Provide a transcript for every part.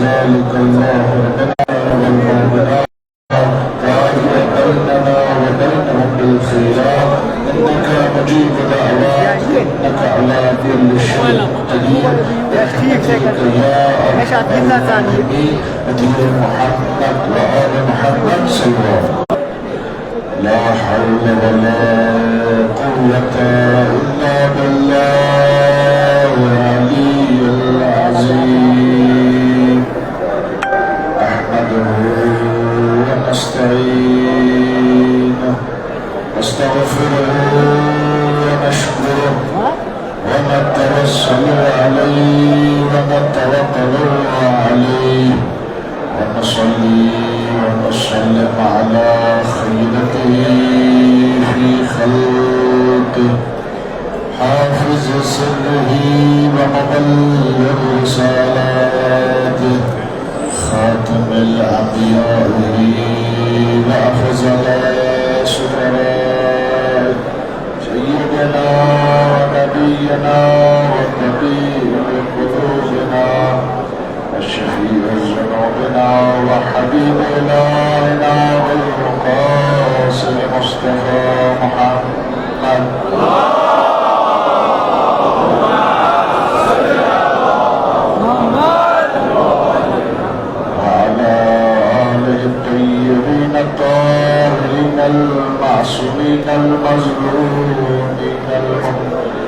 ذلك الله لنا والمؤمنات وأجعل بيننا وبينهم بالخيرات إنك مجيب دعوات إنك على كل شيء قدير برحمتك يا أرحم الراحمين نبي محمد وآل محمد صلى الله عليه وسلم. لا حول ولا قوة إلا بالله العلي العظيم. أحمده ونستعينه واستغفره ونشكره ونتوسل عليه ونتوكل عليه ونصلي ونسلم على خيرته في خلقه حافظ سره ومبلغ رسالاته خاتم الأنبياء وأفضل السفراء سيدنا ونبينا والنبي قلوبنا الشفيع ذنوبنا وحبيب إلهنا والمقاصد مصطفى محمد وعلى آله الطيبين الطاهرين المعصومين المظلومين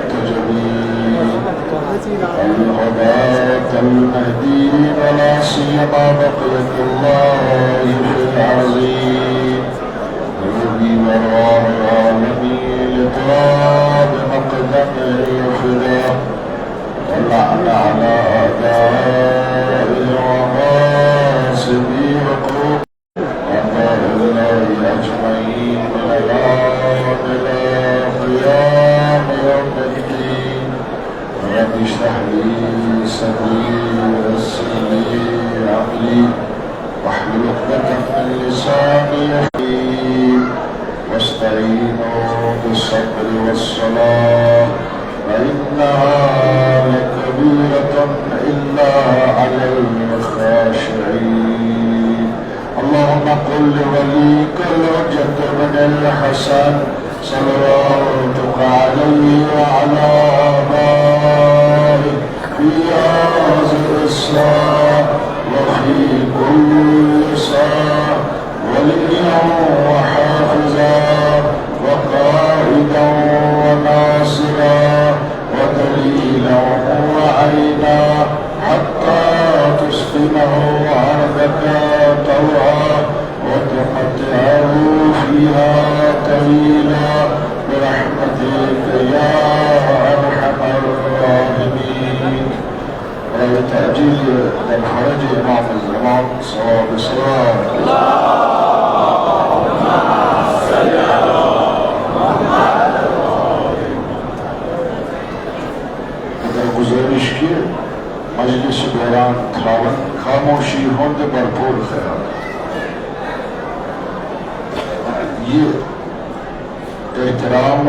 المنتجبين الهداة المهديين ولا سيما بقية الله في العظيم ربي وراء العالمين لتراب مقدمه الفداء واللعن على أعدائه وغاصبي وقوم وأعداء الله أجمعين من الآن إلى قيام يوم الدين. رب اشرح لي صدري ويسر لي امري واحلل عقدة من لساني يفقهوا واستعينوا بالصبر والصلاة فإنها لكبيرة إلا على الخاشعين. اللهم قل لوليك الحجة بن الحسن صلواتك عليه وعلى آبائه في هذه الساعة وفي كل ساعة وليا وحافظا وقائدا وناصرا ودليلا وعينا حتى تسكنه أرضك طوعا وتمتعه فيها طويلا برحمتك يا أرحم الراحمين. وتأجيل الخرج إمام الزمان صواب صواب. اللهم صل على محمد. اگر گزارش کی مجلس دوران خاموشی ہوند بھرپور خیال. یہ احترام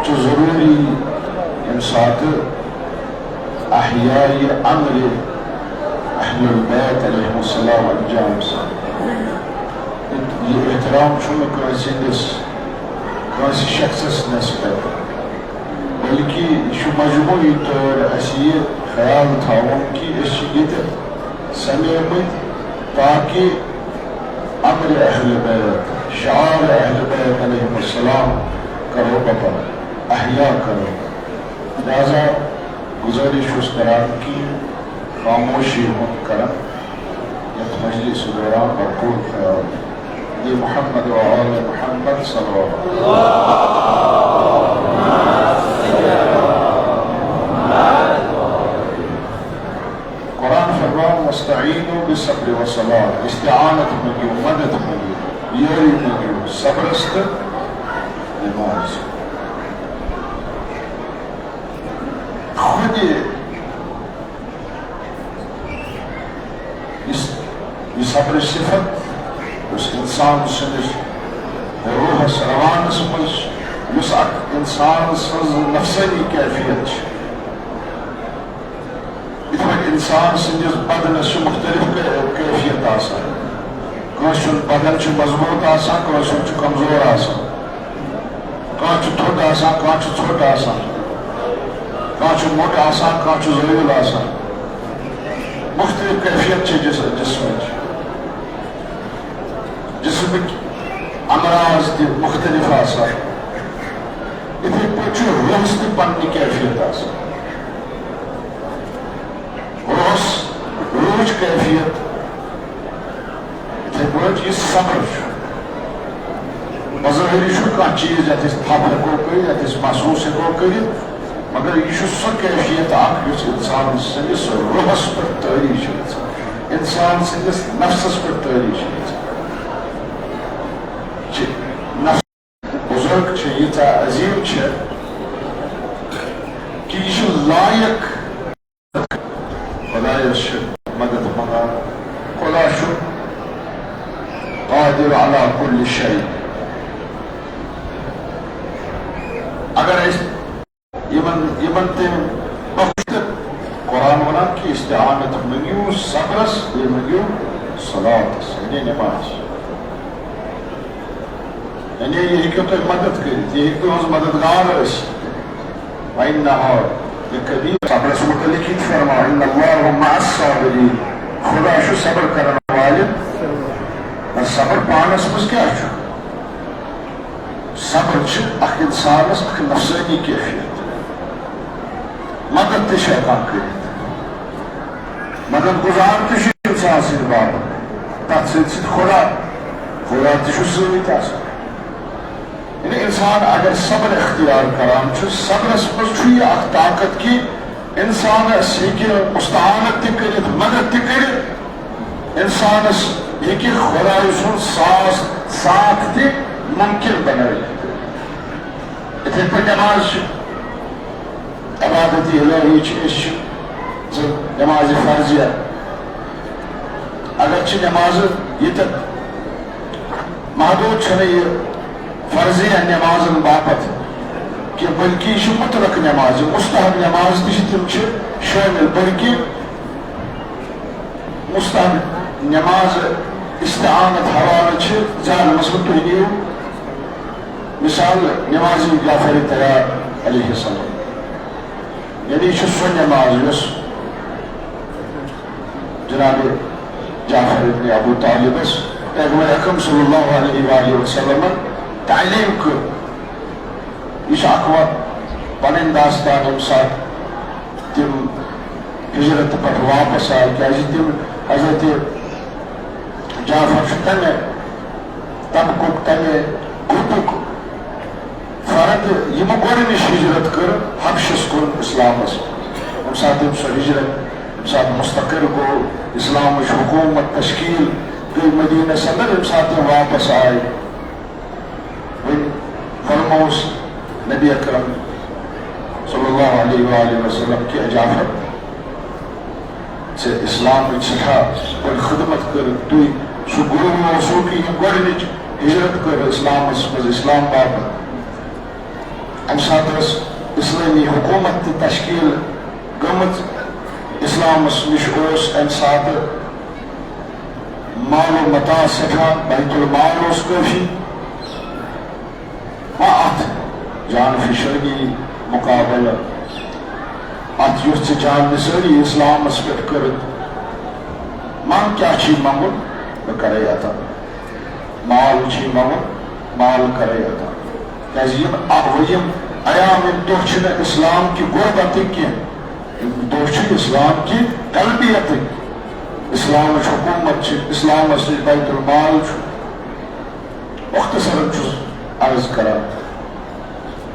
جو ضروری امسات احیاء امر اہل البیت علیہ السلام انجام سے یہ احترام چھوڑ کانسی شخص نسبت بلکہ یہ مجموعی طور اسی خیال تھاؤں کہ اس یہ سمیمت تاکہ امر اہل بیت شعار اہل بیت علیہ السلام کرو بپا احیاء کرو. لہذا گزارش اس دوران کی خاموشی ہون کرم یک مجلس دوران بھرپور خیال. یہ محمد و آل محمد صلی اللہ علیہ وسلم. قرآن فرمان مستعینو بالصبر والصلاة استعانت مگیو مدد مگیو یاری مگیو صبرست نماز. خود یہ صبر صفت اس انسان سنس روح سروان سمجھ اس انسان سنس نفسانی کیفیت اتنا انسان سندس بدنس مختلف کیفیت آسان کانس بدن مضبوط آسان کانس کمزور آسان کان تھوٹ آسان کان ژھوٹ آسان کان موٹ آسان کان ضروٗل آسان مختلف کیفیت جسمک امراض تہ مختلف آسان اتھے پٲٹھۍ چھُ روحس تہِ پننہِ کیفیت آسان روحٕچ کیفیت اتھے پٲٹھۍ یہِ صبر چھُ بظٲہری چھُ کانٛہہ چیٖز یتھ أسۍ تھپھ ہٮ۪کو کٔرِتھ یتھ أسۍ محسوٗس ہٮ۪کو کٔرِتھ مگر یہِ چھُ سۄ کیفیت اکھ یُس انسان سٕنٛدِس روحس پٮ۪ٹھ طٲری چھِ گژھان انسان سٕنٛدِس نفسس پٮ۪ٹھ طٲری چھِ گژھان نفس بزرگ چھِ ییٖژاہ عظیٖم چھِ کہ یہ چھُ لایق خدایس چھُ مدد منگان خدا چھُ قادر علی کل شیء اگر یمن تم وقت قرآن ونان کہ استعانت منگیو صبرس یہ منگیو صلاتس یعنی نماز یعنی یہ ہیکو تُہۍ مدد کٔرِتھ یہ ہیکو تُہنٛز مددگار ٲسِتھ وَإِنَّهَا لَكَبِیرَةٌ صبرس متعلق یہ فرماو ان اللہ مع الصابرین خدا چھُ صبر کرن والٮ۪ن صبر پانس منٛز کیٛاہ چھُ صبر چھُ اکھ انسانس اکھ نفسٲنی کیفیت مدد تہِ چھُ ہٮ۪کان کٔرِتھ مدد گزار تہِ چھُ انسان سٕنٛدِ باپتھ تتھ سۭتۍ سۭتۍ خدا تہِ چھُ سۭتۍ آسان یعنی انسان اگر صبر اختیار کران چھُ صبرس منٛز چھُ یہِ اکھ طاقت کہ انسانس ہیٚکہِ مستعانت تہِ کٔرِتھ مدد تہِ کٔرِتھ انسانس ہیٚکہِ خدایہِ سُنٛد ساتھ تہِ ممکن بنٲیِتھ یِتھے پٲٹھۍ نماز چھِ عبادت الہی چھِ أسۍ چھِ نماز فرضیہ اگر چھِ نماز ییٚتٮ۪تھ محدوٗد چھُنہٕ یہِ فرضیہ نمازن باپتھ کہ بلکہ یہ مطلق نماز مستحب نماز تہِ چھِ تِم چھِ شٲمِل بلکہ مستحب نماز استعانت حوالہ چھِ زیادٕ مثلاً تُہۍ نِیِو مثال نماز جعفر طیار علیہ السلام یعنی یہ سۄ نماز یۄس جناب جعفر ابن ابو طالبس پیغمبر اکرم صلی اللہ علیہ وآلہ وسلم تعلیم کٔر یہ چھُ اکھ پنٕنۍ داستان ییٚمہِ ساتہٕ تِم ہجرت پٮ۪ٹھ واپس آے کیٛازِ تِم حضرت جعفر چھُ تمہِ طبقُک تمہِ گرُپُک فرد یِمو گۄڈنِچ ہجرت کٔر حبشس کُن اسلامس ییٚمہِ ساتہٕ تٔمۍ سۄ ہجرت ییٚمہِ ساتہٕ مستقل گوٚو اسلامٕچ حکوٗمت تشکیل گٔے مدیٖنس انٛدر ییٚمہِ ساتہٕ تِم واپس آے وۄنۍ فرمووُس نبی اکرم صلی اللہ علیہ وآلہ وسلم کہ جعفر ژےٚ اسلامٕچ سٮ۪ٹھاہ بٔڑ خدمت کٔرٕتھ تُہۍ سُہ گُروٗ اوسوٕ کہ یِم گۄڈنِچ ہجرت کٔر اسلامس منٛز اسلام باپتھ امہِ ساتہٕ ٲس اسلٲمی حکوٗمت تہِ تشکیل گٔمٕژ اسلامس نِش اوس امہِ ساتہٕ مال و متا سٮ۪ٹھاہ بیت المال اوس کٲفی اتھ جان فشٲنی مقابلہ اتھ یُس ژےٚ جان نثٲری اسلامس پٮ۪ٹھ کٔرٕتھ من کیٛاہ چھُے منٛگُن بہٕ کرے عطا مال چھُے منٛگُن مال کرے عطا کیٛازِ یِم ایام یِم دۄہ چھِنہٕ اسلام کہِ غُربتٕکۍ کینٛہہ یِم دۄہ چھِ اسلام کہِ تلبیتٕکۍ اسلامٕچ حکوٗمت چھِ اسلامس نِش بیت المال چھُ مختصرن چھُس عرض کران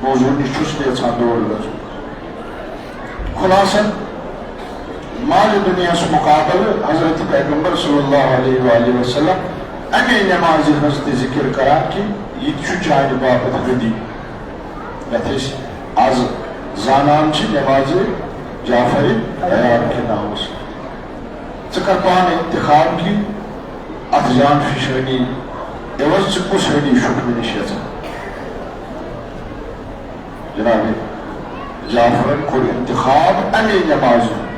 موضوع نِش چھُس نہٕ یژھان دوٗر گژھُن خُلاصن مالِ دُنیاہس مُقابلہٕ حضرت پیغمبر صلی اللہ علیہ وآلہ وسلم امی نمازِ ہٕنٛز تہِ ذِکر کران کہ یہِ تہِ چھُ چانہِ باپتھ ہدی یتھ أسۍ آز زانان چھِ نمازِ جعفر طیار کہِ ناوٕ سۭتۍ ژٕ کر پانہٕ انتخاب کہ اتھ جان فشٲنی عوض ژٕ کُس ہدی چھُکھ مےٚ نِش یژھان جناب جعفرن کوٚر انتخاب امی نمازِ ہُنٛد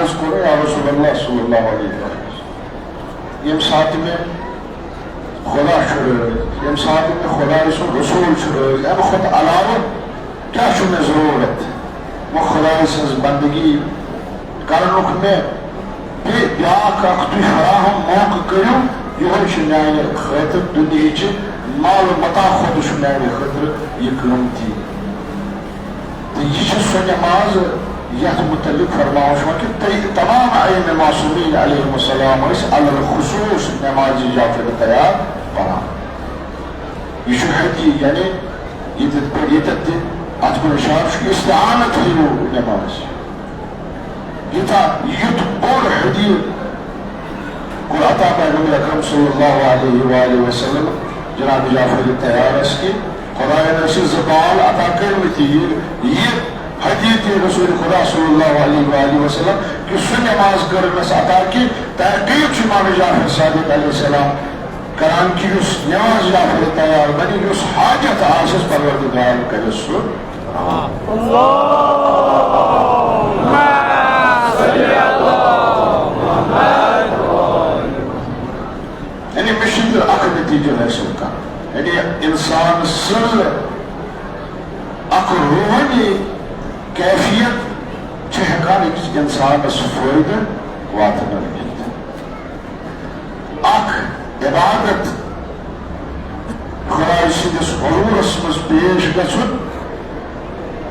عرض کرو یا رسول اللہ صلی اللہ علیہ وسلم یم ساتھ میں خدا شروع یم ساتھ میں خدا رسول شروع ام خود علاوہ کیا چھو میں ضرورت وہ خدا سز بندگی کرنک میں بیاکھ اخ تھی فراہم موقع کرو یہ میانہ خاطر دنیا مال متا خود میانہ خاطر یہ قیمتی تو یہ سو نماز یت متعلق فرماؤ کہ تمام ائمہ معصومین علیہ السلام علی الخصوص نماز جعفر تیار پڑھا یہ حدی یعنی یہ ات کو اشارہ استعانت ہی نماز یہ بوڑ حدیث کو عطا پیغمبر اکرم صلی اللہ علیہ وآلہ وسلم جناب جعفر تیار اس کی خدا نے اسے زبان عطا کرتی یہ حدیث رسول خدا صلی اللہ علیہ وآلہ وسلم کہ سو نماز کرنس عطا کی تحقیق امام جعفر صادق علیہ السلام کران کی اس نماز جعفر تیار بنی اس حاجت آسس پروردگار کرے سو یعنی مشکل اخ نتیجہ حاصل کا یعنی انسان سر اخ روحانی کیفیت ہیکان أکس انسانس فائدہ واتن اخ عبادت خدا سندس حضورس مز پیش گژھن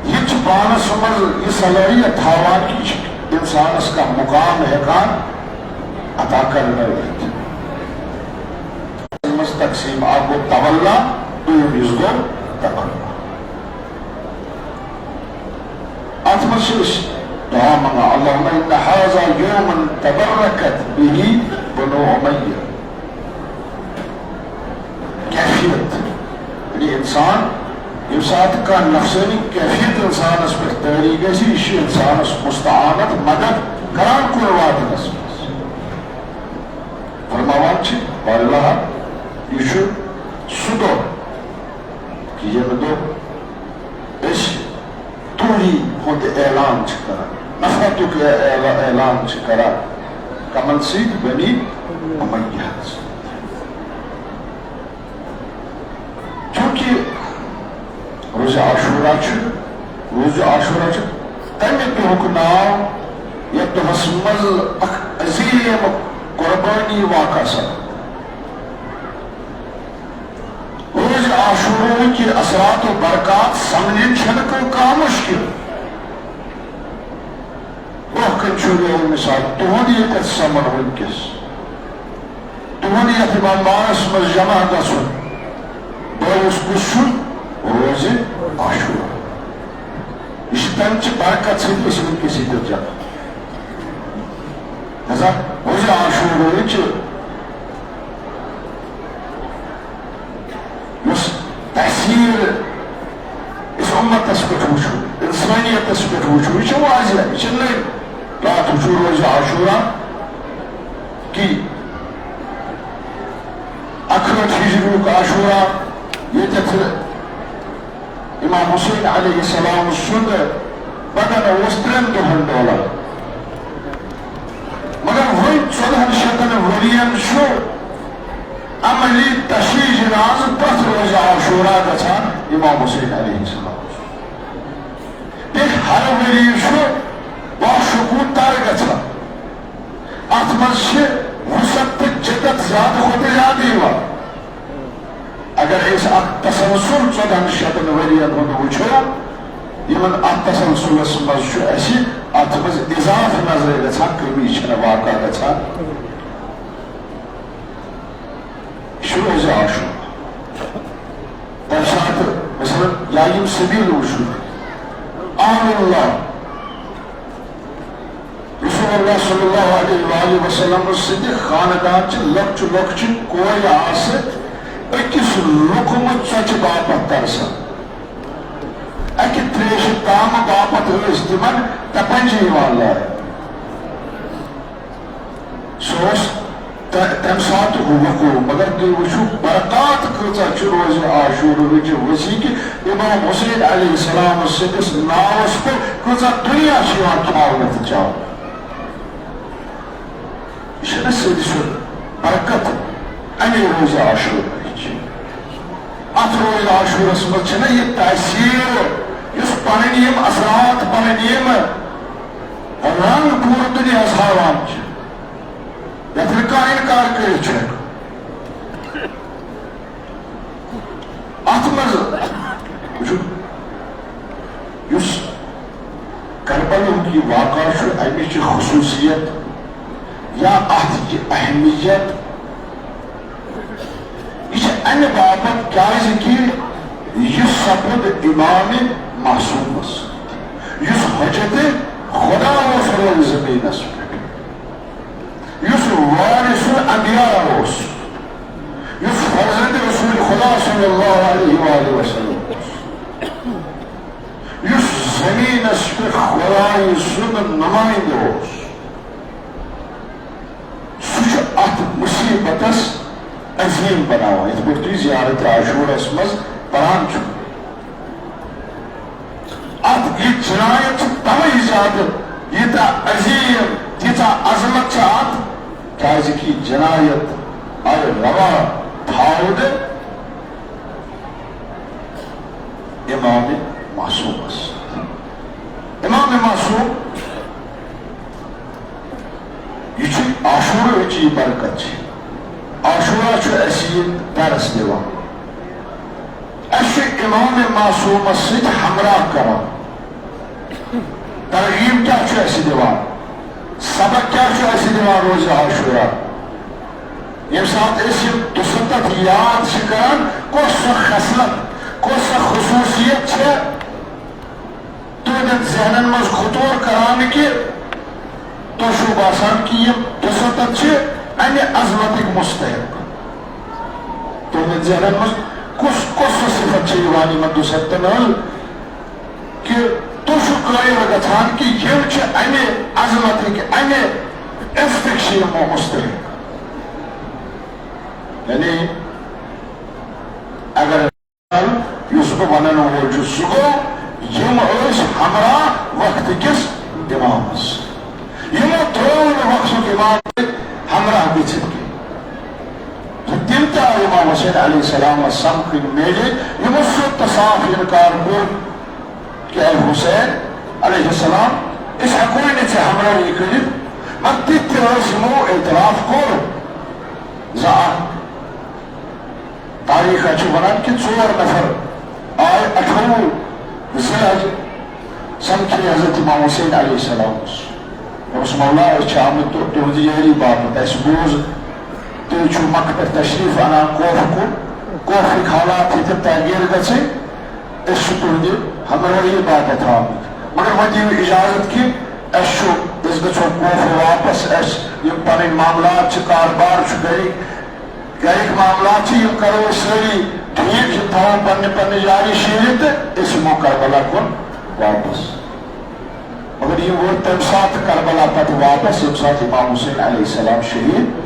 یہ پانس مز یہ صلاحیت تھاوان کہ انسانس کا مقام ہیکان عطا کرنا تقسیم آپ کو تولا دوم اس کو تولا اتمسس دعا منگا اللہم ان هذا يوم تبركت به بنو امیہ کیفیت یعنی انسان یہ ساتھ کا نفسانی کیفیت انسان اس پر تحریک ہے اس انسان اس مستعانت مدد کران کو روات نسبت فرماوان چھ واللہ یہ سدو کہ یہ دو اس توری خود اعلان چکرا نفرتو کے اعلان چکرا کمن سید بنی امیہ چونکہ روز عاشورہ تمہیں دہک ناو یک دو حسمز عظیم قربانی واقع سا روز عاشورہ کی اثرات و برکات سمجھن چھنکو کا مشکل وقت چھوڑے مثال تہنیت سمر ونکس تہنیت مانس مز جمع گسن بروس کسن روز عاشورہ یہ تمچ برکت سے اسم کسی در جمع لہذا روز عاشورہ تحصیل اس امت تسبت وچھو انسانیت تسبت وچھو یہ واضح ہے یہ نہیں رات وچھو روز عاشورہ کی اکھرت ہجری کا عاشورہ یہ تتر امام حسین علیہ السلام سند بدن وسترن دہن دولا مگر وہی 14 شتن ورین شو عملی تشریح جناز پتھ روز عاشورہ گژھان امام حسین علیہ السلام دیکھ ہر وریر شو باشکوت تر گژھان اتھ منٛز چھِ وسعت تہٕ جدت زیادٕ کھۄتہٕ زیادٕ یِوان اگر أسۍ اکھ تسلسل 14 شتن ورین ہُنٛد وٕچھو یِمن اتھ تسلسلس منٛز چھُ اسہِ اتھ منٛز اضافہٕ نظر گژھان کمی چھنہٕ واقع گژھان روز عاشورہ تمہِ ساتہٕ مثلاً یا یِم سبیل وٕچھو آل اللہ رسول اللہ صلی اللہ علیہ وآلہ وسلم سٕنٛدِ خاندانچہِ لۄکچہِ لۄکچہِ کورِ آسہٕ أکِس لُکمہٕ ژۄچہِ باپتھ ترسان اکہِ تریشہِ کامہٕ باپتھ ٲسۍ تِمن تپنجہِ یِوان لارنہٕ سُہ اوس تم سات وقوع مگر تُہۍ وٕچھِو برکات کۭژاہ چھِ روزِ عاشورہٕچ وسیع کہِ امام حسین علیہ السلام سٕنٛدِس ناوس پٮ۪ٹھ کۭژاہ دُنیا چھِ یِوان کھیاونہٕ تہٕ چاونہٕ یہ سید برکت امی روز عاشور ات روز عاشورس مز یہ تاثیر اس پنن اثرات پنن رنگ پور دنیا ہاوان یت انکار کرت ات مز اس کربلا کی واقعہ امچ خصوصیت یا ات کی اہمیت یہ امہ باپت کیاز کہ یہ سپد امام معصومس اس حجت خدا اس روز زمینس پہ اس وارث الانبیاء اس فرزند رسول خدا صلی اللہ علیہ وآلہ وسلم اس زمینس پہ خدای سند نمائندہ سہ ات مصیبتس عظیم بناو ات پہ تھی زیارت عاشورس مز پران ات یہ جنایت توئی زیادہ یتا عظیم تیتا عظمت ات کیاز کہ جنایت آئے روا تھاود امام معصوم امام معصوم یہ عاشورہ چی برکت عاشورہ اس درس دیوان اس امام معصوم سۭتۍ ہمراہ کران ترغیب کیا اس دیوان سبق کیا اس دیوان روز عاشورہ یم سات اس دُستت یاد کران کس سہ خصلت کس سہ خصوصیت تہندین ذہنن مز خطور کران کہ تو چھو باسان کہ یم دُستت امہ عظمتک مستحق تہندین ذہنن مز کس صفت یوان دُستن کہ تو چھو قائل گژھان کہ یم امہ عظمتک امہ عزتک مستحق یعنی اگر اس بہ ونن وول سہ گو یم ہمراہ وقت کس امامس یمو ترو وقت امام ہمراہ گژھت کی تم تہ امام حسین علیہ السلام سمکھن میلے یمو سہ تصاف انکار کور کہ اے حسین علیہ السلام اس ہیکو نہ ہمراہ یہ کرت مگر تہ یمو اعتراف کور تاریخ ونان کہ 4 نفر آئے 18 ذی سمکھے حضرت امام حسین علیہ السلام اس مولا آمت تہذ یاری باپت اس بوز تھی چھو مکہ پہ تشریف انان کوف کن کوفک حالات یہ تغیر گھے اس تہذ ہمراہی باپت آمت مگر وہ دیو اجازت کہ اس گھو کوف واپس اس پن معاملات کاربار گرک معاملات یم کرو ساری ٹھیک تھو پنہ جائیں شیرت اس یمو کربلا کن واپس مگر یہ وہ تم سات کربلا پتہ واپس یم سات امام حسین علیہ السلام شہید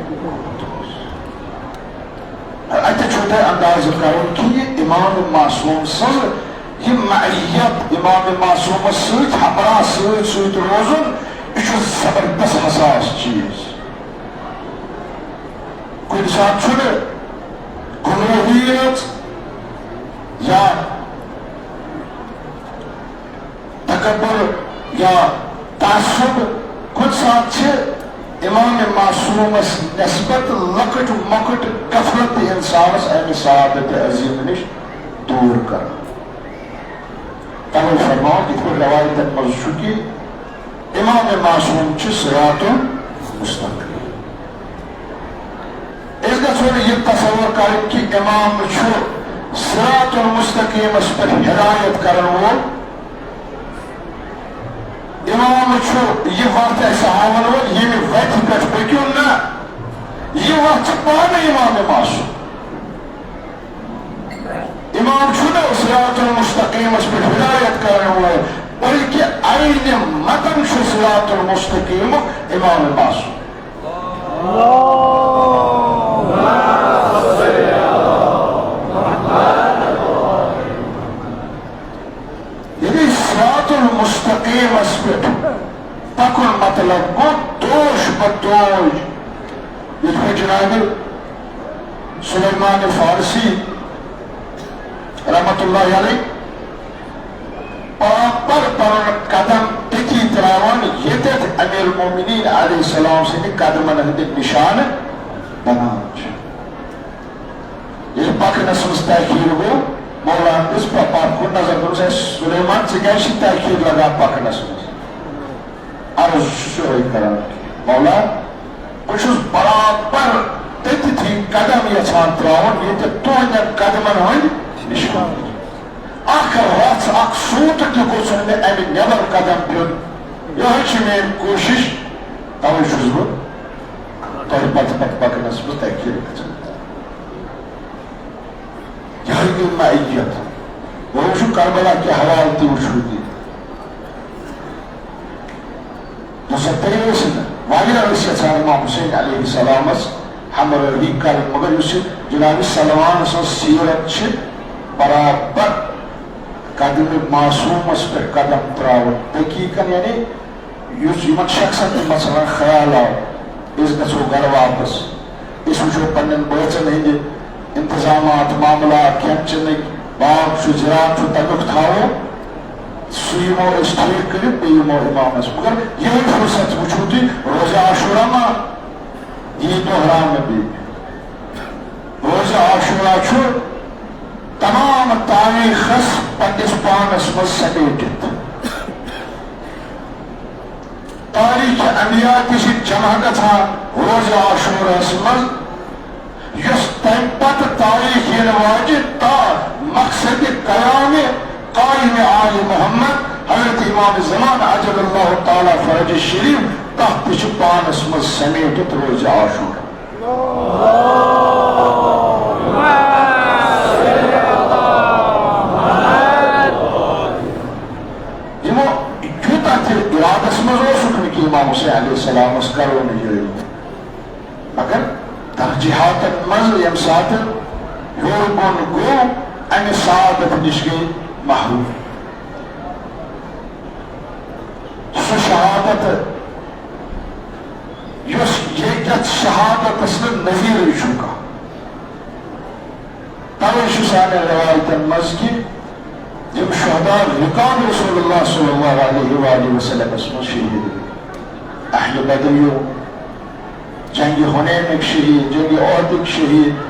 اتہ چھو تہ انداز کرو کہ یہ امام معصوم سن یہ معیت امام معصوم سۭتۍ ہمراہ سۭتۍ روزن یہ زبردست حساس چیز کن سات گنوہیت یا تکبر یا تعصب کن سات امام معصومس نسبت لکٹ مکٹ غفلت انسانس امہ سعادت عظیم نش دور کر توے فرماؤ کہ روایتن مز کہ امام معصوم صراط مستقیم اس گھو یہ تصور کر کہ امام صراط المستقیم پر ہدایت کرن وول امام یہ وقت اس ہاون وول یم وتھ پہ پکو نا یہ وقت پانے امام معصوم امام صراط المستقیم پر ہدایت کرن وول بلکہ عین متن صراط المستقیم امام معصوم مستقیم اس پہ پکن مطلب گو دوش بدوش یہ جناب سلیمان فارسی رحمت اللہ علیہ پر قدم تکی تراوان یتت امیر المومنین علیہ السلام سے قدمن ہند نشان بنان یہ پکنس مز تاخیر گو مولانا دس پاک کو نظر دس سلیمان سے کیسی تاخیر لگا پکنس مز عرض شروع کران مولا بہت برابر تتی تھی قدم یژھان تراون یہ تہند قدمن ہند نشان اخ رات اخ سوت تہ گوس مے امہ نبر قدم پیون یہ میری کوشش توے چھس بہ تہ پتہ پکنس مز تاخیر گژھان یہ گئی معیت وہ وچھو کربلا کے حوالہ تہ وچھو دی تو سترے سن واریاہ ٲسۍ یژھان امام حسین علیہ السلام ہمراہی کرن مگر اس جناب سلمان سن سیرت چھ برابر قدم معصومس پہ قدم تراون تحقیقاً یعنی اس یمن شخصن تہ مثلا خیال آو اس گژھو گھر واپس اس وچھو پنن بچن ہند انتظامات معاملات کھین چنک باغ چھ زراعت چھ تمیک تھاو سہ یمو اس ٹھیک کرتھ بیٚیہِ یمو امامس مگر یہ فرصت وچھو تھی روزہ عاشورہ ما یہ دہرام بھی روزہ عاشورہ چھ تمام تاریخس پنس پانس مز سمیٹت تاریخ انبیاء تہ جمع گژھان روزہ عاشورہس مز یس تمہ پتہ تاریخ ین واجہ تا مقصد قیام قائم آل محمد حضرت امام زمان عجل اللہ تعالی فرج الشریف تحت چھ پانس مز سمیٹت روزہ عاشورہ ارادس مز کہ امام حسین علیہ السلام کرو یہ مگر ترجیحات مز یم سات ہور بون گو امہ سعادت نش گئی محروم سہ شہادت یس یکت شہادت نظیر چکا توے سان روایتن مز کہ جب شہداء رکاب رسول اللہ صلی اللہ علیہ وآلہ وسلم اسم شہید اہل بدریو جنگ حنین شہید جنگ احد شہید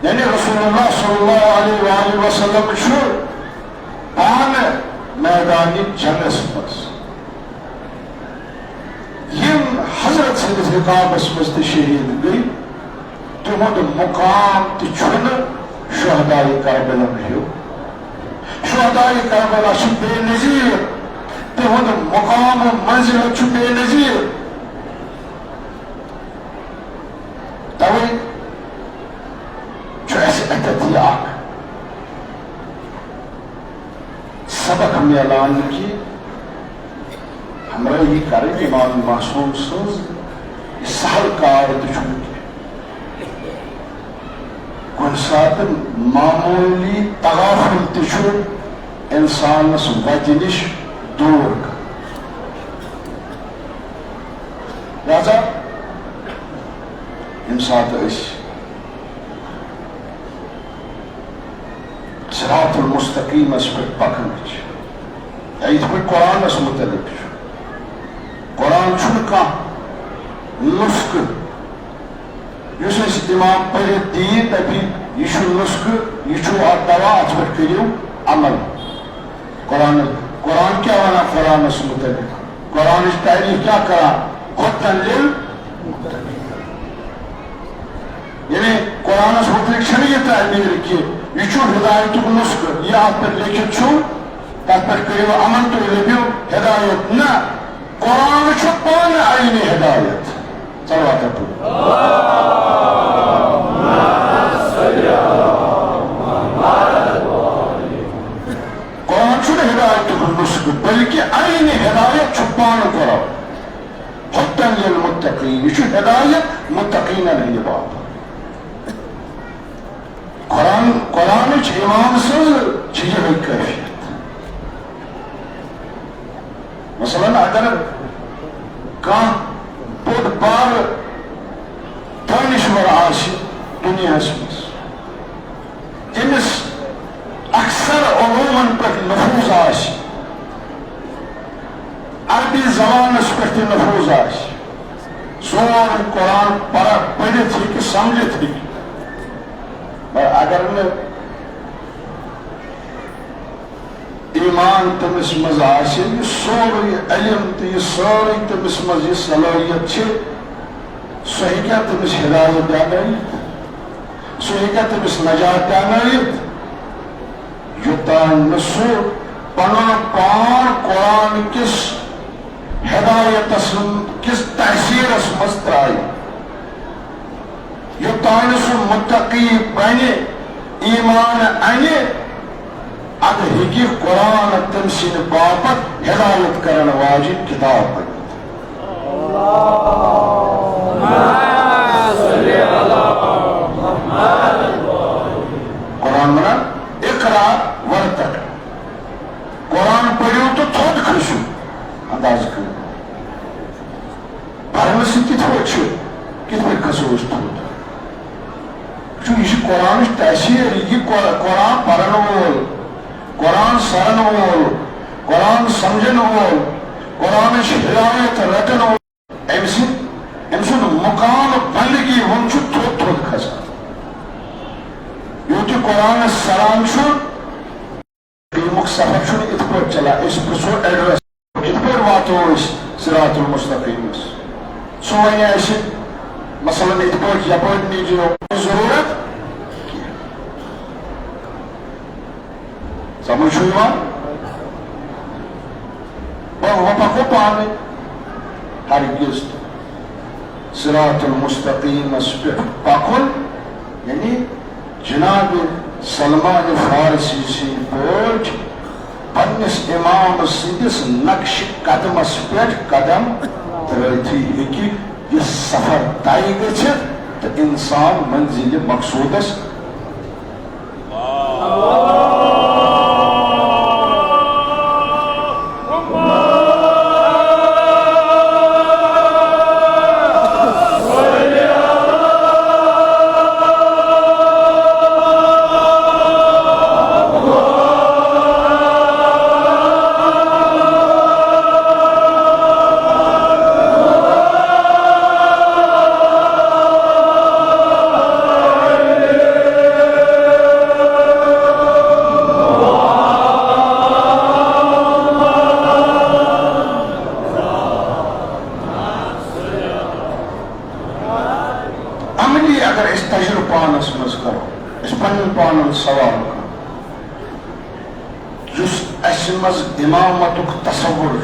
یعنی رسول اللہ صلی اللہ علیہ وآلہ وسلم چھو پان میدانی جنگس مز یم حضرت سندس رکابس مز تہ شہید گئی تہند مقام تہ چھن شہداء کربلا ہو شہداء کربلا چھ بے نظیر تہند مقام و منزل چھ بے نظیر توے چھ اس اتت اخ سبق میلان کی ہمراہی کریں امام معصوم سز سہل کار تہ کن سات معمولی تغافل تہ انسانس وجہ نش دور لہذا یم سات صراط المستقیم اس پہ پکن یہ پہ قرآن اس متعلق قرآن چھن کھانا نسخ اس امام پڑھت دین دپی یہ نسخ یہ دوا ات پہ کرو عمل قرآن قرآن کیا ونان قرآن اس متعلق قرآن تعریف کیا کران خطن یعنی قرآن اس متعلق چھ یہ تعبیر کہ یہ ہدایت نسخ یہ ات پہ لکھت تک پہ کرو عمل تو لبیو ہدایت نہ قرآن پان عین ہدایت صلوات قرآن چھ ہدایت نسخ بلکہ عین ہدایت پان کرو حتن للمتقین یہ ہدایت متقین نہیں بات قرآن امام سز یہ کیفیت مثلا اگر کان بوڑ بار دانشور آسی دنیا مز جمس اکثر علومن پر نفوذ آسی عربی زبانس پر نفوذ آسی سون قرآن پڑھت ہی سمجھت ہی اگر نہ ایمان تمس مز آسہ یہ سوری علم تو یہ سوری تمس مز یہ صلاحیت سہ ہیکیا تمس ہدایت دیانائیت سہ ہیکیا تمس نجات دیانائیت یوتان نہ سہ پنن پان قرآن کس ہدایت کس تحصیل مز ترائی یوتان سہ متقی بنے ایمان انے اد ہیکی قرآن تم سن باپت ہدایت کرن واجب کتاب پڑھ قرآن منا اقرا ورتق قرآن پڑھو تو تھوڑ کھسو انداز کرو پڑھنے سے کت پہ کھسو اس تھوڑ یہ قرآن تحصیل یہ قرآن پڑھن وول قرآن سرن وول قرآن سمجھن وول قرآن ہدایت رٹن وول ام سن مقام بندگی ون تھوڑ تھوڑ کھسان یوتہ قرآن سران علمک سفر ات پہ چلان اس پرسو ایڈریس ات پہ واتو صراط المستقیم سہ ون اس مثلا ات پہ یپر نیجو ضرورت سمجھ وہ پکو پانے ہرگز صراط المستقیم پہ پکن یعنی جناب سلمان فارسی سی پوٹ پنس امام سندس نقش قدمس پہ قدم ترتی ہیکہ یہ سفر طے گژھتھ تو انسان منزل مقصودس سوال جس اس مز امامتک تصور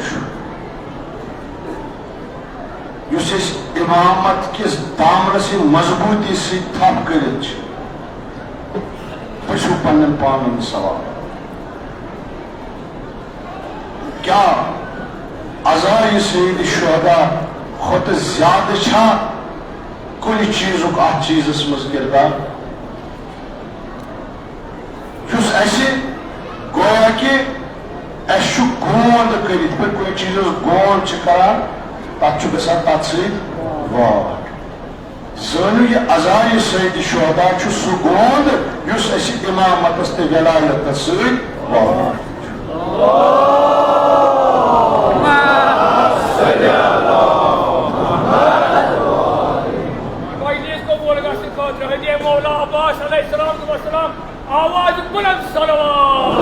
جس اس امامت کس دامن سے مضبوطی سے تھپ کرت پچھو پنن پانن سوال کیا عزائی سید شہداء خود زیادہ چھا کل چیزک ات چیزس مز کردار جس ایسے گویا کہ ایسو گوند کرت پہ کوئی چیز گوند کران تک گسان تک سید واٹ زانو یہ عزائی سید شہداء سہ گوند اس ایسے امامتس تے ولایت سید واٹ آواز بلند صلوات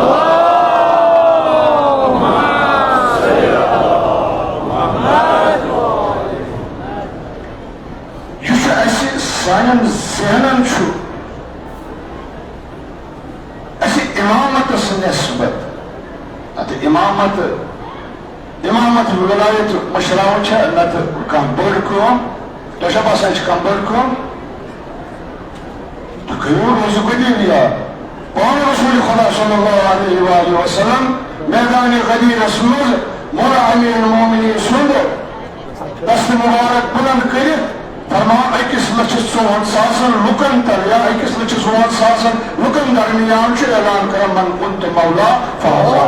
یہ سان ذہنن امامت نسبت امامت ولایت مشراو نت کم بڑ کم تہ باسان کم بڑ کم تو روز غدیر پان رسول خدا صلی اللہ علیہ وآلہ وسلم میدان غدیر مز مولا امیر المومنین سند دست مبارک بلند کرت فرمان اکس لچھ 4,000 لکن تر یا اکس لچھ 4,000 لکن درمیان اعلان کرن من کنت مولا فاضا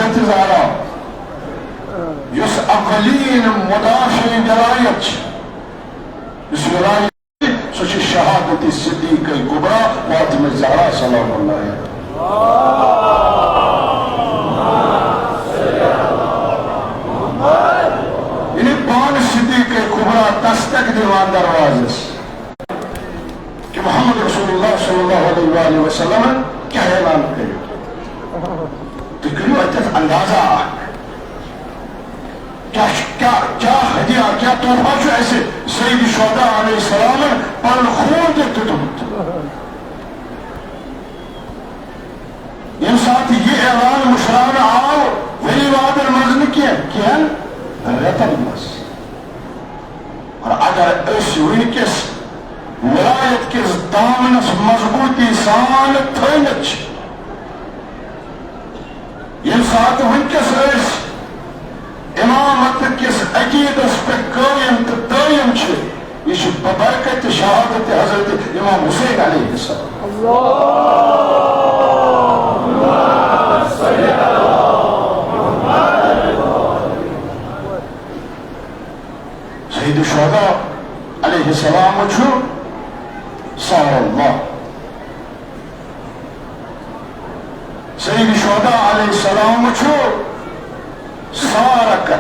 حضرت زہرا یس اولین مدافع ولایت اس ولایت سوچ شہادت صدیق کبرا فاطمہ زہرا سلام اللہ علیہ. یعنی پان صدیق کبرا دستک دیوان دروازس کہ محمد رسول اللہ صلی اللہ علیہ وآلہ وسلم کیا اعلان کرو تو کرو اتت اندازہ کیا ہدیہ کیا تحفہ جو ایسے سید شہداء علیہ السلام پر خون دیتے تمت یہ ساتھ یہ اعلان مشران آؤ ولی وعد المزن کیا رتن مس اور اگر اس ونکس ولایت کس دامنس مضبوطی سان تھنچ یہ ساتھ ونکس اس امامت کس عقیدس پہ قائم تو دائم چھ یہ ببرکت شہادت حضرت امام حسین علیہ السلام. سید الشہداء علیہ السلام چھو صار اللہ. سید الشہداء علیہ السلام چھو سارک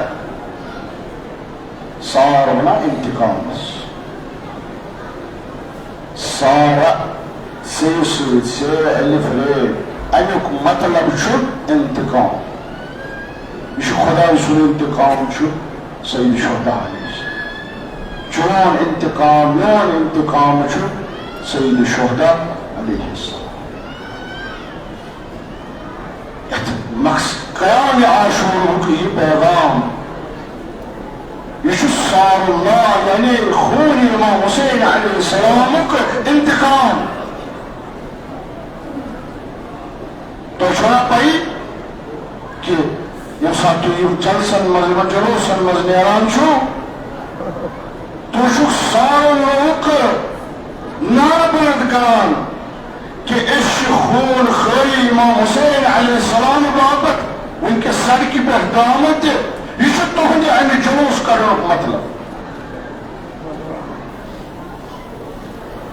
سار ہونا انتقام سارا سے سوید سے الف رے امیک مطلب چھو انتقام یہ خدا سن انتقام چھو سید الشہداء علیہ السلام چون انتقام یون انتقام چھو سید الشہداء علیہ السلام. مقصد قیام عاشور کی پیغام یہ صار اللہ یعنی خون امام حسین علیہ السلام کا انتقام تو چھوڑا پائی کہ یہ ساتھ یہ جلسن مذہب جلوسن مذہب نیران چھو تو صار اللہ کا نابلد کران کہ اس خون خی امام حسین علیہ السلام بابت ان کے سر کی بہدامت یہ چھو تہندی اینی جلوس کرنے مطلب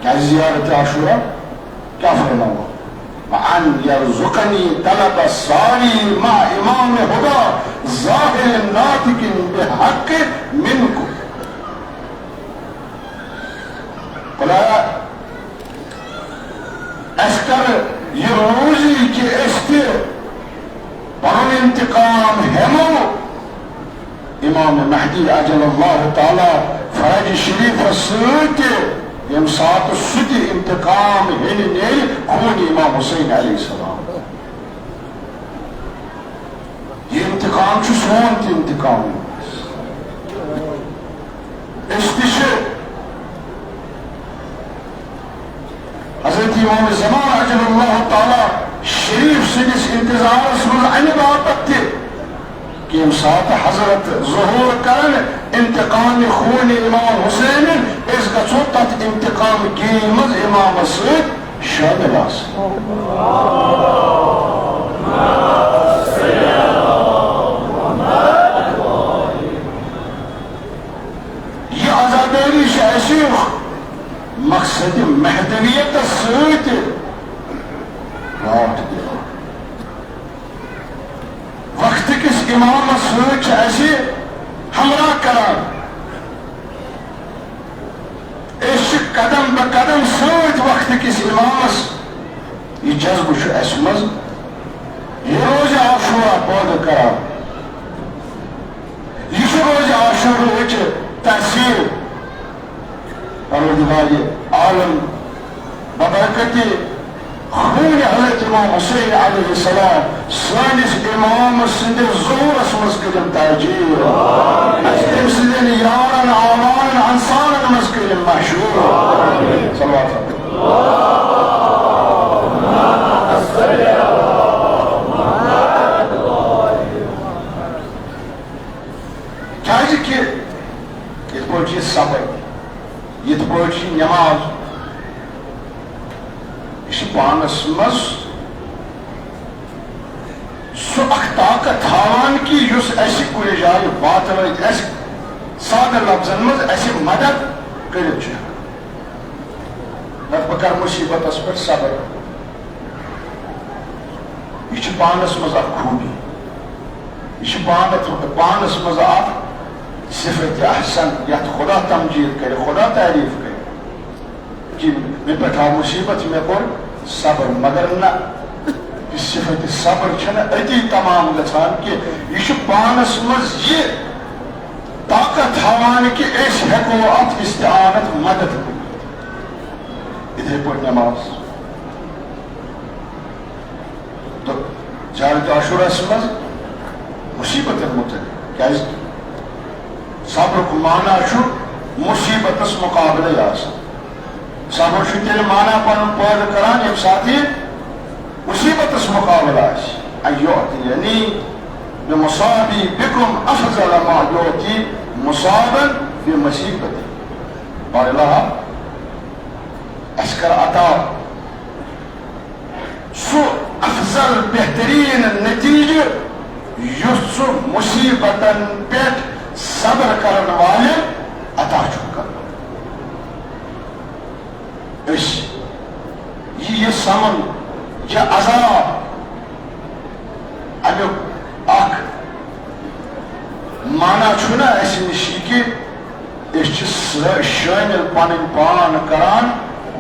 کیا زیارت عاشورہ کیا فرماؤ وعن یرزقنی طلب الساری مع امام ہدا ظاہر ناطق بحق منکم قلع اسکر یہ روزی کے استے پرم انتقام ہمو امام مہدی عجل اللہ تعالی فرج شریف سوت یم سات ستی انتقام ہن نیل خون امام حسین علیہ السلام یہ انتقام چھو سون تی انتقام استشے حضرت امام زمان عجل اللہ تعالی شریف سنس انتظار سنس انی باپت تھی کہ امسات حضرت ظہور کرن انتقام خون امام حسین اس کا چھوٹت انتقام گیمز امام سید شامل آس یہ آزاداری شیخ مقصد مہدویت سید رات دیا وقت کس امام سوچ ایسے ہمراہ کران اس قدم بقدم سوچ وقت کس امام یہ جذب چھو اسمز یہ روز عاشورہ بود کران یہ چھو روز عاشورہ وچ تحصیل پروردگار عالم ببرکتی خون حضرت امام حسین علیہ السلام سانس امام سند ظہور اسمز کرم تاجیر اسلم سندن یارن آوان انسان مسکرم محشور صلوات کیا کہ یہ پوچھی صبر یہ پوچھی نماز اس پانس مز سو اخ طاقت ہاوان کی یس اس کن جائے واتنائت اس سادہ لفظن مز اس مدد کرت بکر مصیبت اس پر صبر یہ پانس مز اخ خوبی یہ پانس مز اخ صفت احسن یت خدا تمجید کرے خدا تعریف کرے کہ میں پٹھا مصیبت میں کور صبر مگر نہ صفت صبر چھنا اتی تمام گژھان کہ یہ پانس مز یہ طاقت ہاوان کہ اس ہیکو ات استعانت مدد ادھے پہ نماز تو جارت عاشورہ مز مصیبت متعلق کیا صبر کو مانا چھو مصیبت اس مقابلہ آسان صبر چھو تیل مانا پن پود کران ایک ساتھی مصیبت اس مقابلہ ایوتینی بمصابی بکم افضل ما یوتی مصابا بمصیبتی بار اللہ اسکر عطا سو افضل بہترین نتیجہ یس مصیبتن پیٹ صبر کرن والے عطا چکا اس یہ سمن یہ عذاب امیک اخ مانا چھنا اس نشی کہ اس شامل پن پان کران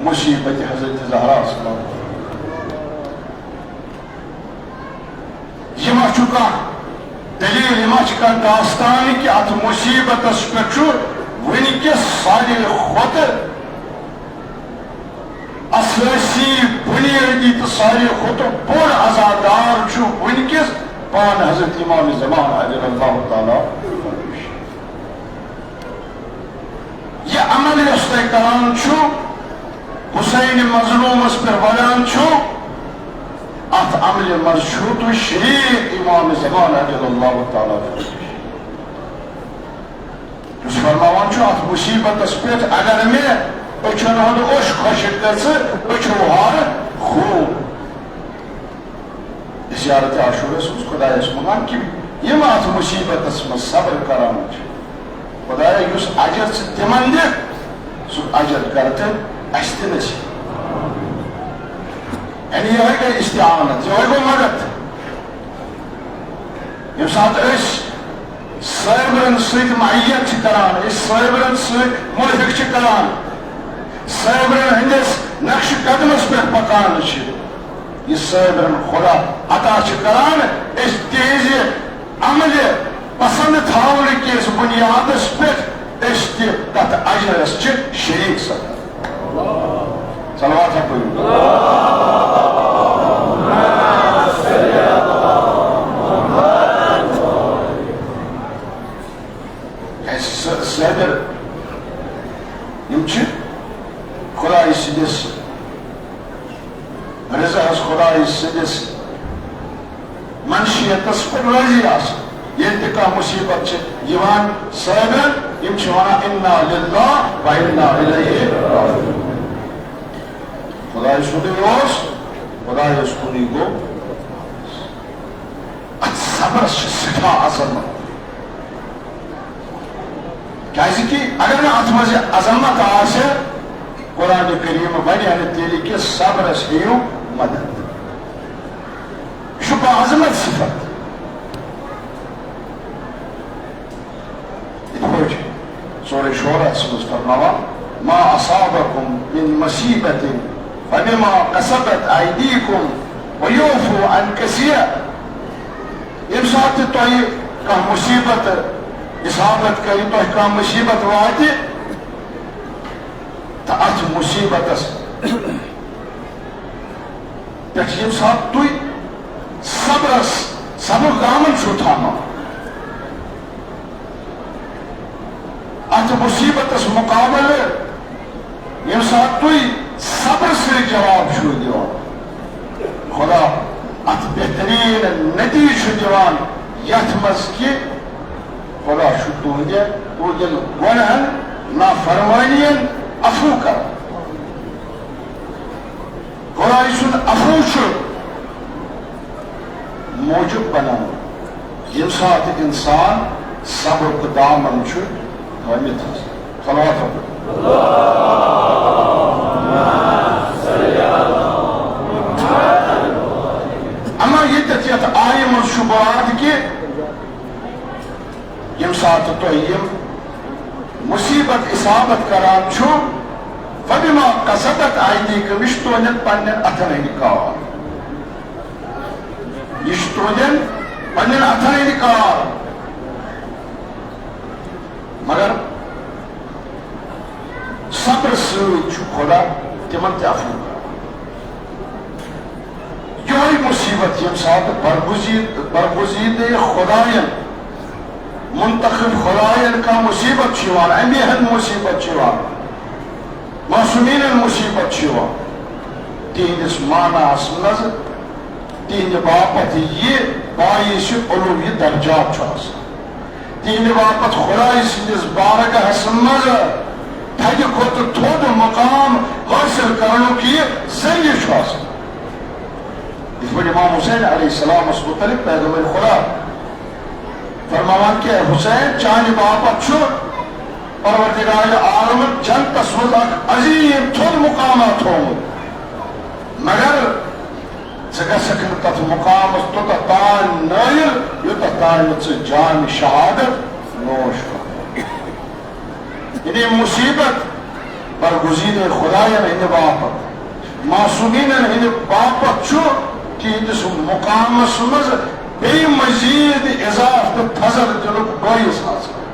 مصیبت حضرت زہرا صلی اللہ یہ ما چکا دلیل یہ ما چکا داستان کہ ات مصیبت اس پہ ونکس ساری خود اساسی بنیادی تو ساری خود بڑ عزادار ونکس پان حضرت امام زمان علیہ اللہ تعالی یہ عمل اس نے کران حسین مظلوم اس پر ولان ات عمل مرشوط شریف امام زمان علیہ اللہ تعالی اس فرماوان ات مصیبت اس پہ اگر میں اچھن ہند اوش خوشک گژھِ اچھو ہار خوب زیارت عاشورس مز خدایس منان کہ یم ات مصیبتس مز صبر کران خدایا یس اجر تمن دِ سہ اجر کرت اس تہ نصیب یعنی یہ گئی استعانت یہ گو مدد یم سات صابرن ست معیت کران صابرن ست ملحق کران صابرن ہندس نقش قدمس پہ پکان یہ صابرن خدا عطا کران اس تیز عمل پسند تھاون کس بنیادس پہ اس تت اجرس شریک سپدان صلوات صابر یم خدای سندس رضا خدای سندس منشیتس پر راضی آسان یہ تکا مصیبت یوان صابر یم وانا انا للہ و انا الیہ راجعون خدای سنی اوس خدای سنی گو ات صبر سٹھا عظمت کیازکہ اگر نہ ات مز عظمت آسے قرآن کریم ون تیل کہ صبرس ہیو مدد یہ عظمت صفت سورہ شورى مز فرماوان ما اصابكم من مصیبت فبما كسبت ايديكم ويعفو عن كثير یم سات تہ کانٛہہ مصیبت اصابت کر تہ کانٛہہ مصیبت واتہ تو ات مصیبتس پہ یم سات تھی صبر دامن چھو تھامان ات مصیبتس مقابل یم سات تھی صبر سے جواب چھو دیوان خدا ات بہترین نتیجہ چھو دیوان یتھ مز کہ خدا چھو تہندین گنہن نافرمانین عفو کر خدای سن عفو موجب بنان یم سات انسان صبر کو دامن تھامت صلوات اما یت آیہ من شبہات کہ یم سات تم مصیبت اصابت کران چھو فبما قصبت ایدیکم یہ تہندین پنن اتھن ہند کار یہ تہندین پنن اتھن ہند کار مگر صبر ست خدا تمن تہ عفو یہ مصیبت یم سات برگزید خدائن منتخب خدائن کا مصیبت چھوان امی ہند مصیبت چھوان معصومین مصیبت چھوان تہندس معنیس مز تہند باپت یہ باعث علوی درجات تہند باپت خدای سندس بارگاہس مز تھد کھت تھود مقام حاصل کرنک یہ ذریعہ اس پر امام حسین علیہ السلام اس متعلق پیغمبر خدا فرماوان کہ حسین چانہ باپت پروردگار عالم جنتس مز عظیم تھود مقامات تھومت مگر گھک تر مقامس توتہ تان نائل یوتہ تان جان شہادت نوش کر یعنی مصیبت برگزید خدائن ہند باپت معصومین ہند باپت تہندس مقامس مز بی مزید اضافہ تھزر دلک باعث حاصل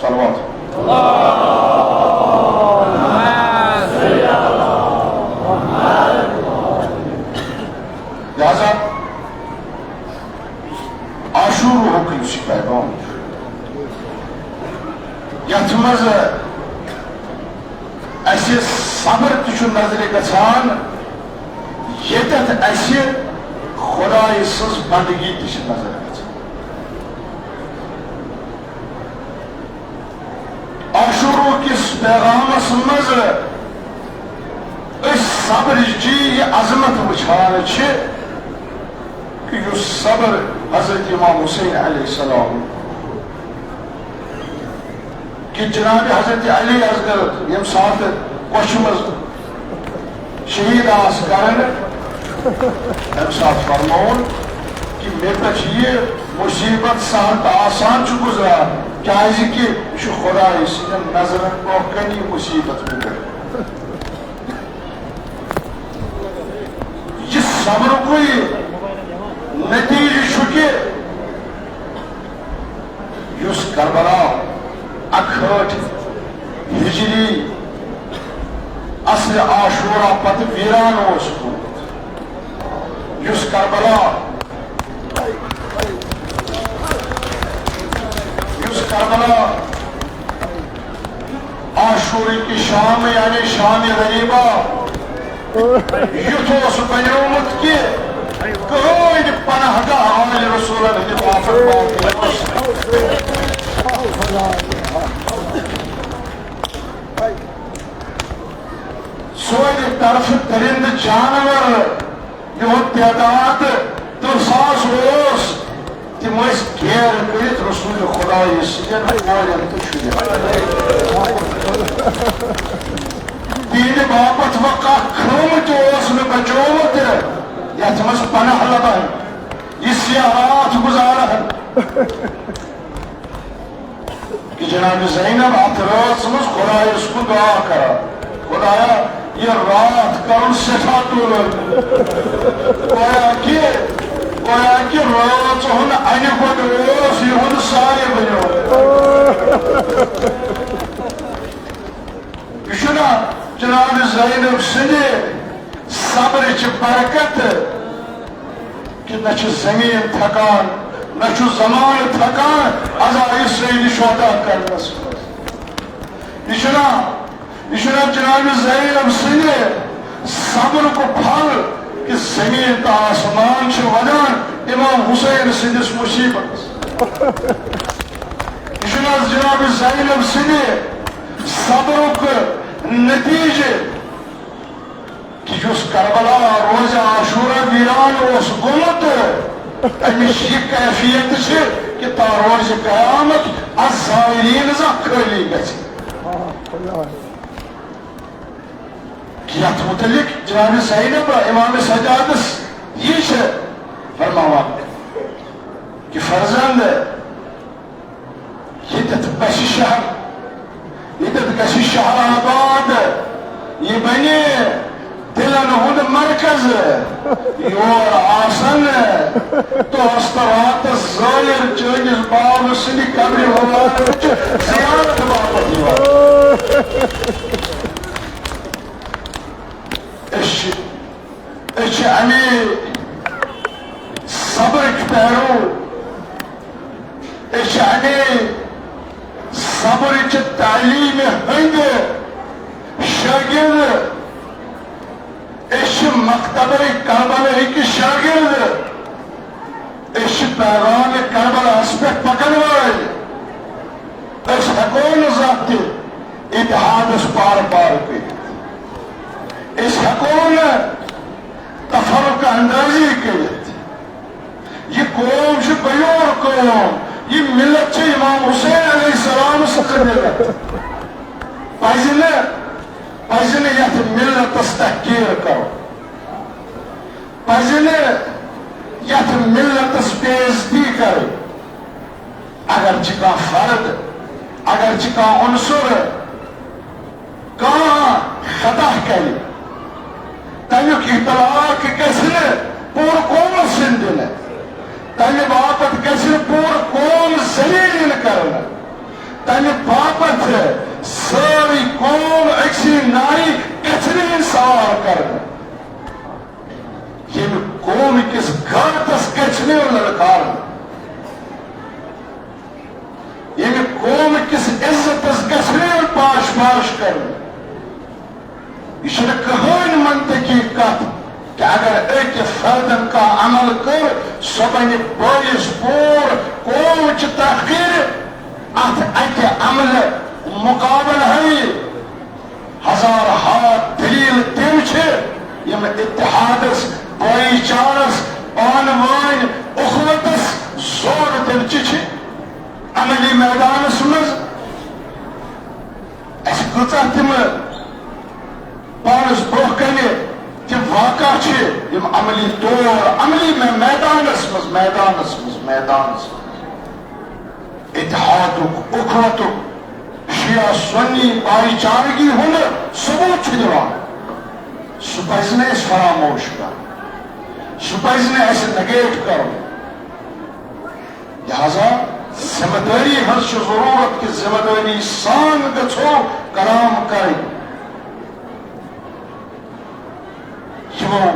صلوات لہذا عاشور حکم سی پیغام یتھ مز اس صبر تہ نظر گژھان یتھ اس خدای سز بندگی تہ نظر گژھان عاشور کس پیغامس مز اس صبر جی یہ عظمت وچھان کہ یہ صبر حضرت امام حسین علیہ السلام کہ جناب حضرت علی اصغر یم سات کوش مز شہید آس کرن یم سات فرمون کہ مے پہ یہ مصیبت سہل آسان گزرا کیازِ کہ یہ خدای سندین نظرن برونٛہہ کنی مصیبت گزر یہ صبر کوئی نتیجہ کہ اس کربلا اکھٹ ہجری اصل عاشورہ پت ویران اس اس کربلا عاشوری کی شام یعنی شام غریبہ یتھ اس بنیومت کہ کہین پناہ گاہ آل رسولن ہند بافت سوئے طرف درند جانور یہ تعداد 3,000 اس تم گیر کرت رسول خدای سندین تہند باپت وقع کھومت بچومت یتھ مز پناہ لبان یہ سیاحات گزارن کہ جناب زینب ات رات مز خدایس کو دعا کرا خدایا یہ رات کرن سٹھا تولن گویا کہ رات ہن انہ گوڈ اوس یہ سارے بنو یہ جناب زینب سند صبر چ برکت کہ نہ زمین تھکان نہ زمان تھکان عزا اسرائیل شہدا کرنس یہ جناب زینب سند صبر کو پھل کہ زمین تا آسمان ونان امام حسین سندس مصیبت یہ جناب زینب سند صبر نتیجہ کہ اس کربلا روز عاشورہ ویران اس گومت امش یہ کیفیت کہ تاروز قیامت الزائرین خالی گژھِ یتھ متعلق جناب زینب امام سجادس یہ فرماوان کہ فرزند یتھ بشِ شہر یتھ گژھِ شہر آباد یہ بنے دلن ہند مرکز یور آسن دوست رات ظاہر چٲنِس باب سٕنٛدِ قبرِ مبارک زیارت باپت یوان أشي أمي صبرك تارو أشي أمي صبرك التعليم هيدا شاگرد أشي مكتبة كربلاء هيك شاگرد أشي پیغام كربلاء أسبق پکنوال أشي هكون ذاتي اتحاد اسپار پار پہ اس حکومت نے تفرق اندازی کرت یہ قوم سے بیور قوم یہ ملت سے امام حسین علیہ السلام سقبلت پزن یت ملت تحقیر کرو پزن یت ملت بےعزتی کرو اگر چکا فرد اگر چکا عنصر کہاں خطا کری تمیک اطلاق گژھِ پور قوم سندن تمہ باپت گژھِ پور قوم ذلیل کرنا تمہ باپت ساری قوم اکسی ناری گژھِ سوار کرنا یم قوم کس غلطس گژھِ لڑکارنا یم قوم کس عزتس گژھِ پاش پاش کرنا یہ کہین منطقی کت کہ اگر ایک فردن کا عمل کر سو بنی بائیس پور قوم چھ تحقیر ات اکہ عمل مقابل ہے ہزار ہاتھ دلیل تم چھ یم اتحادس بائی چارس پان وائن اخوتس زور دل چھ عملی میدانس مز اس کتا تم پانس بروہ کنی کہ واقع چھ یم عملی طور عملی میدانس مز اتحادک اخوتک شیعہ سنی بائی چارگی ہن ثبوت چھ دیوان سہ پزِ نہٕ أسۍ فراموش کرُن سہ پزِ نہٕ أسۍ نگیٹ کرُن لہذا ذمہ داری ہنٛز چھِ ضروٗرت کہ ذمہ داری سان گژھو کلام کرٕنۍ یمو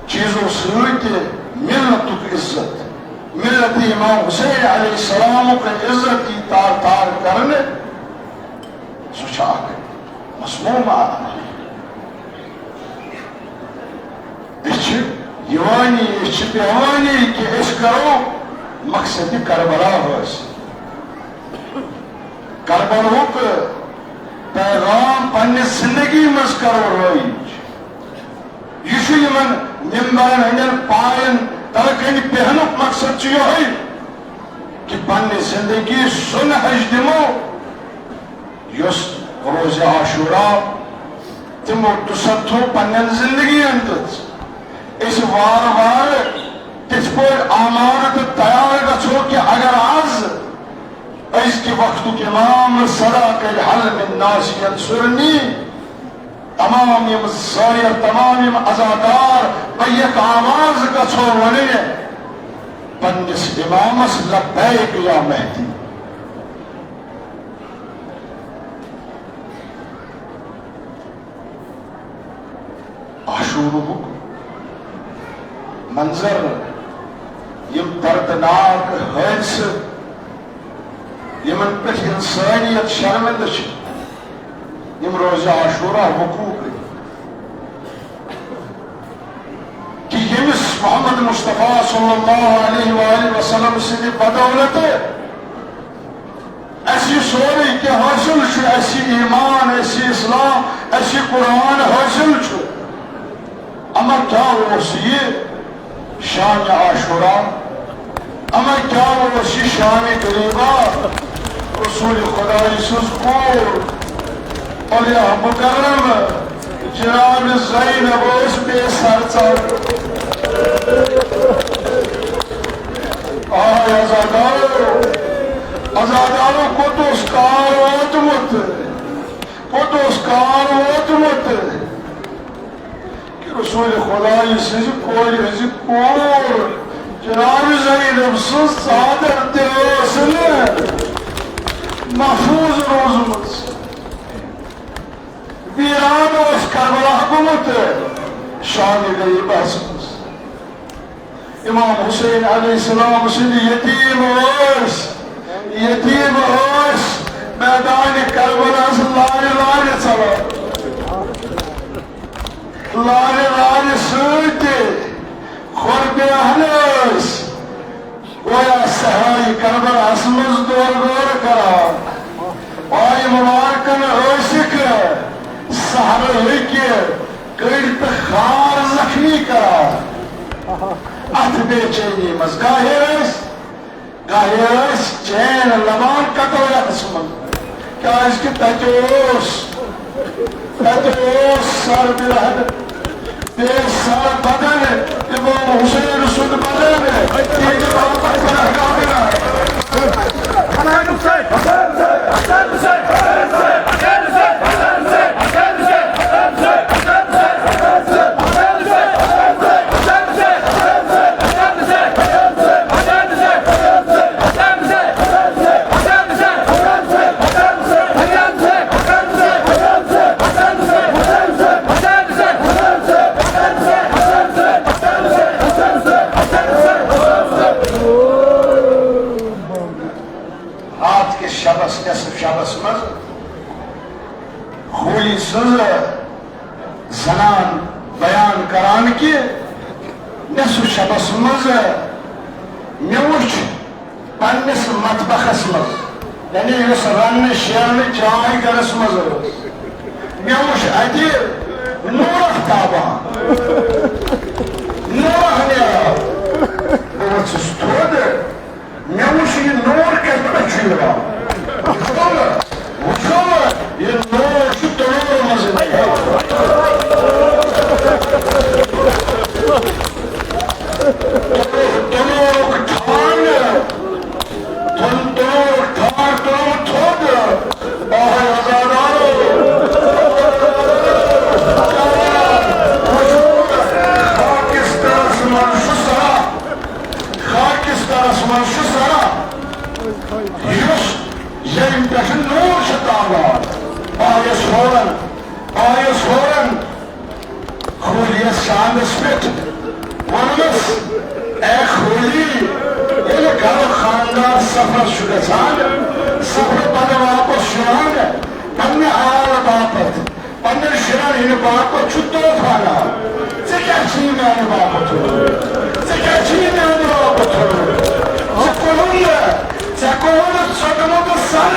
چیزوں سۭتۍ ملتُک عزت ملت امام حسین علیہ السلام کا عزت کی تار تار کرنے سہ چھُ اکھ مسموم عمل یہ چھِ پیوانی کہ اس کرو مقصد کربلا حاصل کربلہُک پیغام پننہِ زندگی مز کرو رٲیِج یہ چھُ یمن ممبرن ہندین پائن تلکن بیہنُک مقصد چھُ یہوے کہ پننہِ زندگی سُہ نہج دِمو یُس روزِ عاشورا تِمو تصدُو پننین زندگین دِژ اس وار وار تِتھ پٲٹھۍ آمادٕ تہٕ تیار گژھو کہ اگر آز أزکہِ وقتُک امام صدا کرِ حل من ناس ینصرنی تمام یم زائر تمام یم ازادار بیک آواز گژھو وننہِ پننس امامس لبیک یا مہدی عاشورہُک منظر یم دردناک حٲدثہٕ یمن پٮ۪ٹھ انسانیت شرمندہ چھِ یم روز عاشورا وقوع گئی کہ یمس محمد مصطفیٰ صلی اللہ علیہ وآلہ وسلم سندِ بدولت اسی سورے کہ حاصل چھُ اسی ایمان اسی اسلام اسی قرآن حاصل چھُ اما کیا اوس یہ شان عاشورا شان غریبہ رسول خدا سز کور اولیاء مکرم جناب زینب اس بے سر چڑھ آہ ازادارو کتوس کار واتمت کہ رسول خدای سز کور جناب زینب سز صادر دل محفوظ روزمت ویران اس کربلا گمت شان غریبہ سز امام حسین علیہ السلام سند یتیم میدان کربلا سے لارے چلا لارے سوتے خورد اہلس گویا صحرائی کربلا مز دور کرا آئی مبارکن عشق سہر ہکی کڑ تو خار زخمی کرا ات بے چینی مز گاہے چین لبان کٹویا قسمت کیا اس کی تجوس سر برہد بے سر بدن امام حسین سن بدن تیج بابا پر کامنا حسین شبس مز خولی سز زنان بیان کران کی نصف شبس مز میوچ پنس مطبخس مز یعنی اس رن شیرن چائے گرس مز میوچ اتہ نور تابان نور نیرا بہت تھود میوچ یہ نور کت پہ یہ نور تنور مزے تنور ٹھان تنور تھود آہ ازادارو خاکسترس من شسرا یس یم پہ نور شتابان آیس فورن خولیس شاندس پٹ ونمس اے خولی یہ گھر خاندار سفر شگسان سفر پہ واپس شران پنہ آل باپت پنہ شران ان باپت چھتو تھانا ژےٚ چھی میانہ باپت ژےٚ چھی میانہ باپت ژےٚ کوٚرُتھ ژھۄٹمُت سر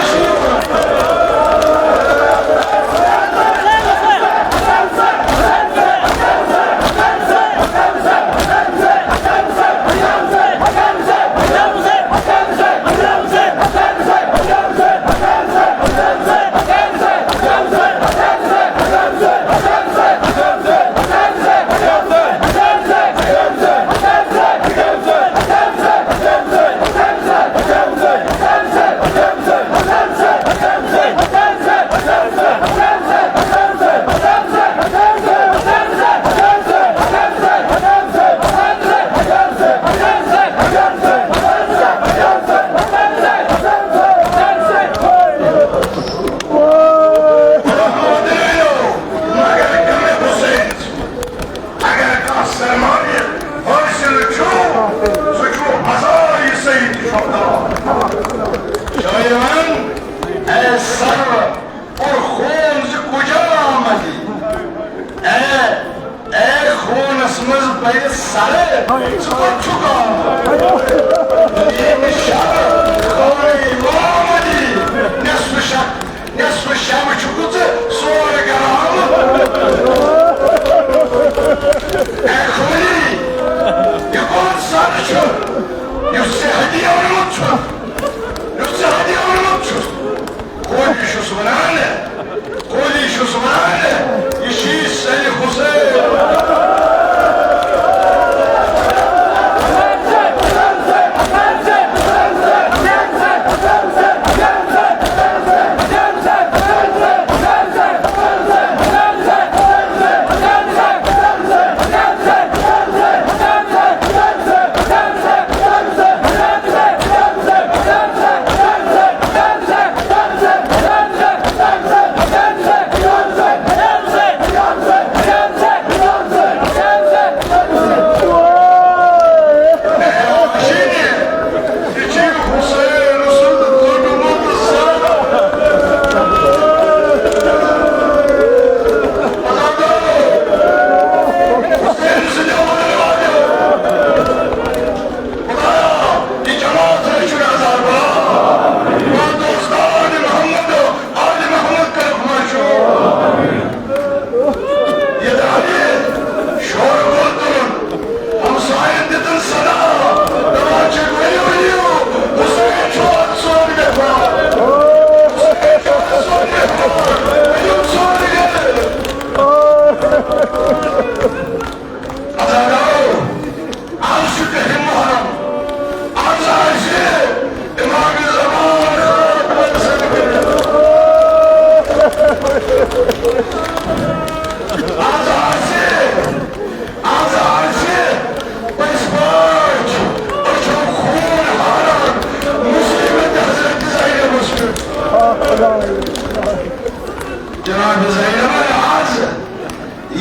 جناب زینب آج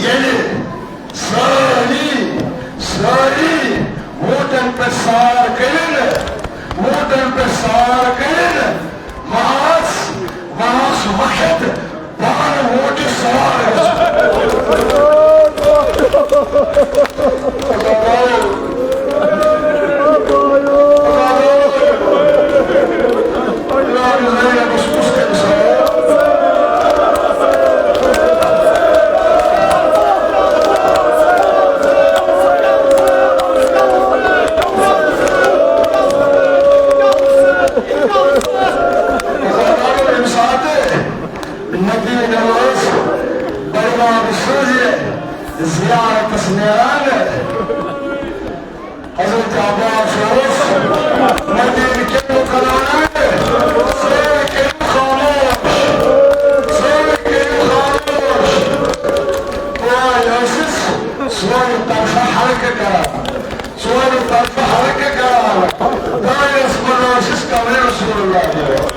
یعنی ساری ووٹن پہ سار کرن ماس وقت بان ووٹ سوار زیارت سنیران حضرت عباس روس مدین کے مقرآن سوئے کے خاموش قرآن یوسس سوئے طرف حرکت کرا دائر اسم روسس کمرے رسول اللہ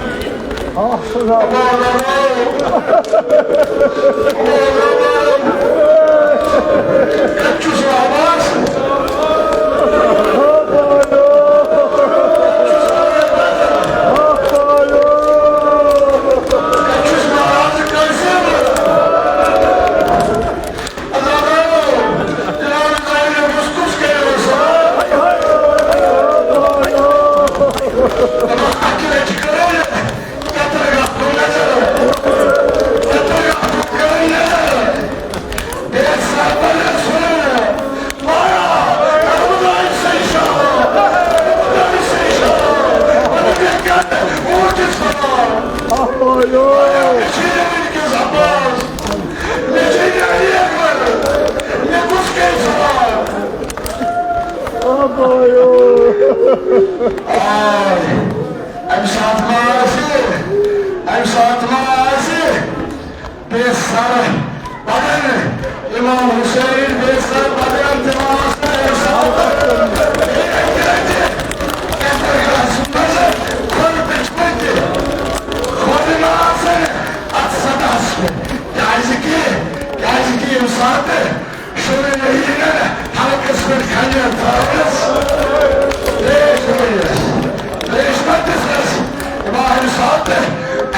Kaçus Abbas Kaçus Marazı Kaysım Adamı Dilan Zayne Buskus Kayırsa Ama akile çıkarır Yatırı yaptığın nazarı Yatırı yaptığın nazarı İmam Hüseyin Beysel Badem Temas'ta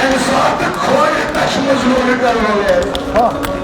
Ersat'ta Koy taşımız yolu karmalı.